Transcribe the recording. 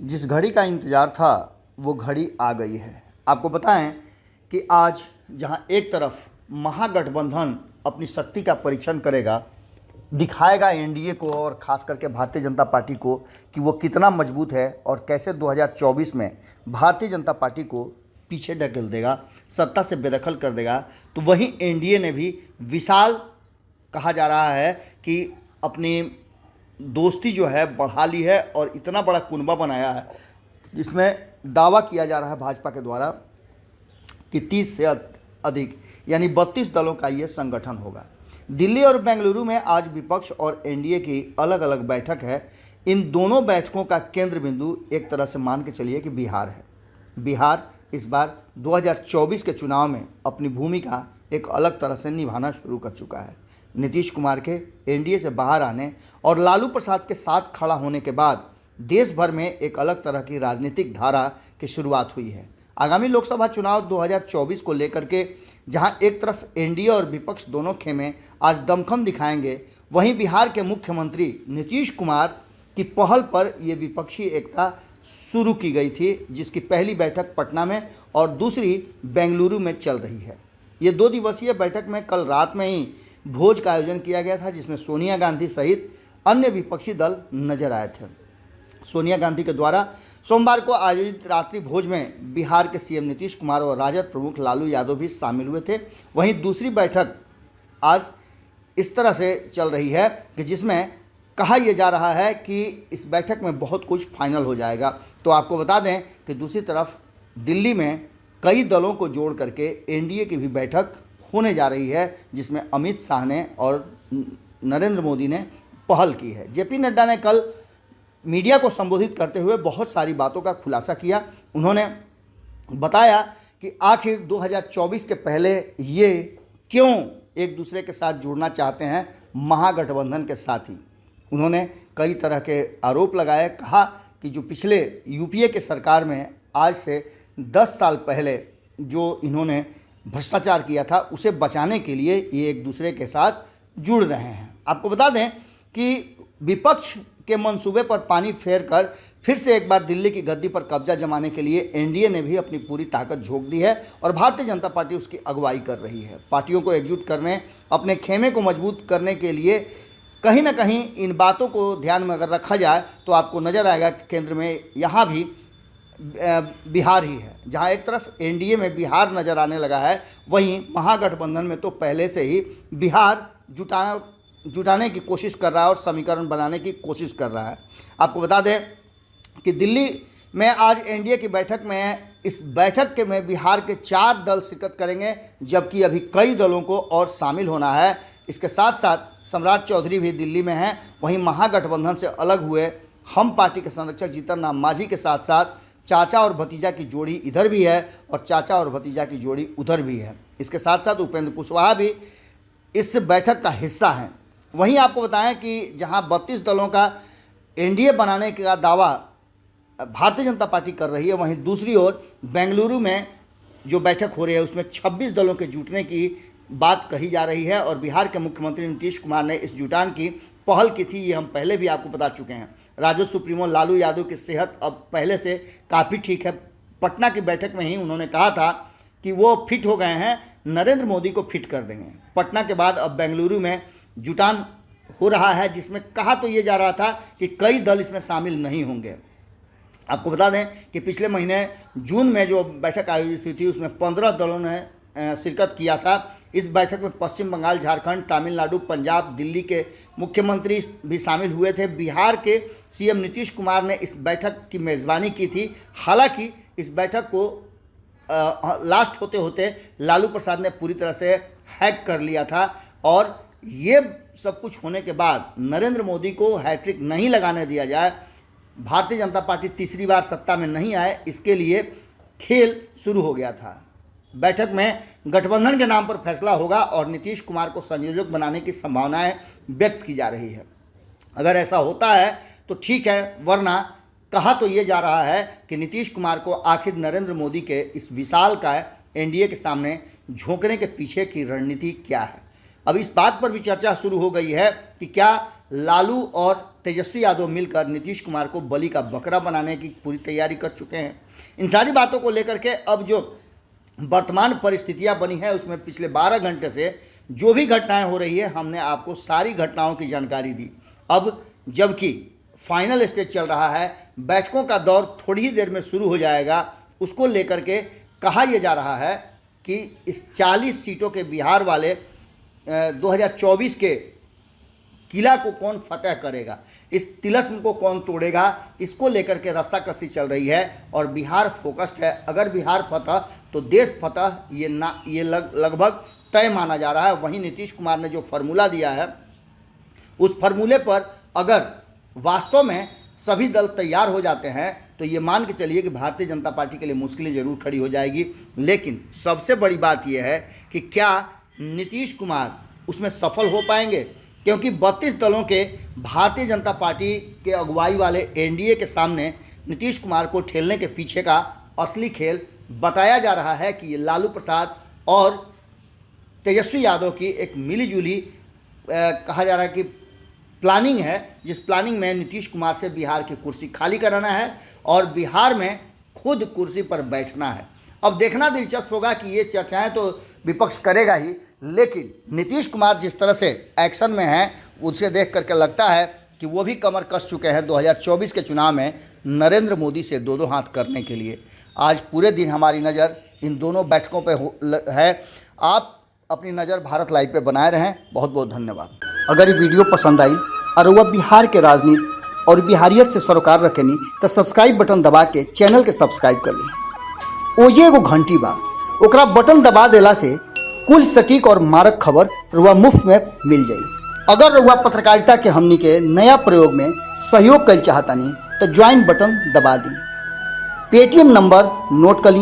जिस घड़ी का इंतज़ार था वो घड़ी आ गई है। आपको बताएं कि आज जहां एक तरफ महागठबंधन अपनी शक्ति का परीक्षण करेगा, दिखाएगा एनडीए को और ख़ास करके भारतीय जनता पार्टी को कि वो कितना मजबूत है और कैसे 2024 में भारतीय जनता पार्टी को पीछे ढकेल देगा, सत्ता से बेदखल कर देगा। तो वहीं एनडीए ने भी विशाल, कहा जा रहा है कि अपनी दोस्ती जो है बढ़ा ली है और इतना बड़ा कुनबा बनाया है जिसमें दावा किया जा रहा है भाजपा के द्वारा कि 30 से अधिक यानी 32 दलों का ये संगठन होगा। दिल्ली और बेंगलुरु में आज विपक्ष और एनडीए की अलग अलग बैठक है। इन दोनों बैठकों का केंद्र बिंदु एक तरह से मान के चलिए कि बिहार है। बिहार इस बार 2024 के चुनाव में अपनी भूमिका एक अलग तरह से निभाना शुरू कर चुका है। नीतीश कुमार के एनडीए से बाहर आने और लालू प्रसाद के साथ खड़ा होने के बाद देश भर में एक अलग तरह की राजनीतिक धारा की शुरुआत हुई है। आगामी लोकसभा चुनाव 2024 को लेकर के जहां एक तरफ एनडीए और विपक्ष दोनों खेमे आज दमखम दिखाएंगे, वहीं बिहार के मुख्यमंत्री नीतीश कुमार की पहल पर ये विपक्षी एकता शुरू की गई थी, जिसकी पहली बैठक पटना में और दूसरी बेंगलुरु में चल रही है। ये 2 दिवसीय बैठक में कल रात में ही भोज का आयोजन किया गया था, जिसमें सोनिया गांधी सहित अन्य विपक्षी दल नजर आए थे। सोनिया गांधी के द्वारा सोमवार को आयोजित रात्रि भोज में बिहार के सीएम नीतीश कुमार और राजद प्रमुख लालू यादव भी शामिल हुए थे। वहीं दूसरी बैठक आज इस तरह से चल रही है कि जिसमें कहा यह जा रहा है कि इस बैठक में बहुत कुछ फाइनल हो जाएगा। तो आपको बता दें कि दूसरी तरफ दिल्ली में कई दलों को जोड़ करके एनडीए की भी बैठक होने जा रही है, जिसमें अमित शाह ने और नरेंद्र मोदी ने पहल की है। जेपी नड्डा ने कल मीडिया को संबोधित करते हुए बहुत सारी बातों का खुलासा किया। उन्होंने बताया कि आखिर 2024 के पहले ये क्यों एक दूसरे के साथ जुड़ना चाहते हैं, महागठबंधन के साथ ही। उन्होंने कई तरह के आरोप लगाए, कहा कि जो पिछले यूपीए के सरकार में आज से 10 साल पहले जो इन्होंने भ्रष्टाचार किया था उसे बचाने के लिए ये एक दूसरे के साथ जुड़ रहे हैं। आपको बता दें कि विपक्ष के मंसूबे पर पानी फेर कर फिर से एक बार दिल्ली की गद्दी पर कब्जा जमाने के लिए एनडीए ने भी अपनी पूरी ताकत झोंक दी है और भारतीय जनता पार्टी उसकी अगुवाई कर रही है। पार्टियों को एकजुट करने, अपने खेमे को मजबूत करने के लिए कहीं ना कहीं इन बातों को ध्यान में अगर रखा जाए तो आपको नज़र आएगा कि केंद्र में यहाँ भी बिहार ही है। जहां एक तरफ एनडीए में बिहार नज़र आने लगा है, वहीं महागठबंधन में तो पहले से ही बिहार जुटाने की कोशिश कर रहा है और समीकरण बनाने की कोशिश कर रहा है। आपको बता दें कि दिल्ली में आज एनडीए की बैठक में इस बैठक के में बिहार के 4 दल शिरकत करेंगे, जबकि अभी कई दलों को और शामिल होना है। इसके साथ साथ सम्राट चौधरी भी दिल्ली में हैं। वहीं महागठबंधन से अलग हुए हम पार्टी के संरक्षक जीतन राम मांझी के साथ साथ चाचा और भतीजा की जोड़ी इधर भी है और चाचा और भतीजा की जोड़ी उधर भी है। इसके साथ साथ उपेंद्र कुशवाहा भी इस बैठक का हिस्सा हैं। वहीं आपको बताएं कि जहां 32 दलों का एनडीए बनाने का दावा भारतीय जनता पार्टी कर रही है, वहीं दूसरी ओर बेंगलुरु में जो बैठक हो रही है उसमें 26 दलों के जुटने की बात कही जा रही है और बिहार के मुख्यमंत्री नीतीश कुमार ने इस जुटान की पहल की थी। ये हम पहले भी आपको बता चुके हैं। राजद सुप्रीमो लालू यादव की सेहत अब पहले से काफ़ी ठीक है। पटना की बैठक में ही उन्होंने कहा था कि वो फिट हो गए हैं, नरेंद्र मोदी को फिट कर देंगे। पटना के बाद अब बेंगलुरु में जुटान हो रहा है, जिसमें कहा तो ये जा रहा था कि कई दल इसमें शामिल नहीं होंगे। आपको बता दें कि पिछले महीने जून में जो बैठक आयोजित हुई थी उसमें 15 दलों ने शिरकत किया था। इस बैठक में पश्चिम बंगाल, झारखंड, तमिलनाडु, पंजाब, दिल्ली के मुख्यमंत्री भी शामिल हुए थे। बिहार के सीएम नीतीश कुमार ने इस बैठक की मेज़बानी की थी। हालांकि इस बैठक को लास्ट होते होते लालू प्रसाद ने पूरी तरह से हैक कर लिया था और ये सब कुछ होने के बाद नरेंद्र मोदी को हैट्रिक नहीं लगाने दिया जाए, भारतीय जनता पार्टी तीसरी बार सत्ता में नहीं आए, इसके लिए खेल शुरू हो गया था। बैठक में गठबंधन के नाम पर फैसला होगा और नीतीश कुमार को संयोजक बनाने की संभावनाएं व्यक्त की जा रही है। अगर ऐसा होता है तो ठीक है, वरना कहा तो ये जा रहा है कि नीतीश कुमार को आखिर नरेंद्र मोदी के इस विशाल का एनडीए के सामने झोंकने के पीछे की रणनीति क्या है। अब इस बात पर भी चर्चा शुरू हो गई है कि क्या लालू और तेजस्वी यादव मिलकर नीतीश कुमार को बलि का बकरा बनाने की पूरी तैयारी कर चुके हैं। इन सारी बातों को लेकर के अब जो वर्तमान परिस्थितियां बनी है उसमें पिछले 12 घंटे से जो भी घटनाएं हो रही है हमने आपको सारी घटनाओं की जानकारी दी। अब जबकि फाइनल स्टेज चल रहा है, बैठकों का दौर थोड़ी ही देर में शुरू हो जाएगा, उसको लेकर के कहा यह जा रहा है कि इस 40 सीटों के बिहार वाले 2024 के किला को कौन फतेह करेगा, इस तिलस्म को कौन तोड़ेगा, इसको लेकर के रस्साकसी चल रही है और बिहार फोकस्ड है। अगर बिहार फतह तो देश फतह ये लगभग तय माना जा रहा है। वहीं नीतीश कुमार ने जो फार्मूला दिया है उस फार्मूले पर अगर वास्तव में सभी दल तैयार हो जाते हैं तो ये मान के चलिए कि भारतीय जनता पार्टी के लिए मुश्किलें जरूर खड़ी हो जाएगी। लेकिन सबसे बड़ी बात यह है कि क्या नीतीश कुमार उसमें सफल हो पाएंगे, क्योंकि 32 दलों के भारतीय जनता पार्टी के अगुवाई वाले एनडीए के सामने नीतीश कुमार को ठेलने के पीछे का असली खेल बताया जा रहा है कि ये लालू प्रसाद और तेजस्वी यादव की एक मिलीजुली कहा जा रहा है कि प्लानिंग है, जिस प्लानिंग में नीतीश कुमार से बिहार की कुर्सी खाली कराना है और बिहार में खुद कुर्सी पर बैठना है। अब देखना दिलचस्प होगा कि ये चर्चाएं तो विपक्ष करेगा ही, लेकिन नीतीश कुमार जिस तरह से एक्शन में हैं उसे देख करके लगता है कि वो भी कमर कस चुके हैं 2024 के चुनाव में नरेंद्र मोदी से दो हाथ करने के लिए। आज पूरे दिन हमारी नज़र इन दोनों बैठकों पर है। आप अपनी नज़र भारत लाइव पे बनाए रहें। बहुत बहुत धन्यवाद। अगर ये वीडियो पसंद आई और वह बिहार के राजनीति और बिहारियत से सरोकार रखेनी तो सब्सक्राइब बटन दबा के चैनल के सब्सक्राइब कर ली। ओजे एगो घंटी बा, ओकरा बटन दबा देला से कुल सटीक और मारक खबर रुआ मुफ्त में मिल जाई। अगर रुआ पत्रकारिता के हमनी के नया प्रयोग में सहयोग कर चाहतानी तो ज्वाइन बटन दबा दी। पेटीएम नंबर नोट कर ली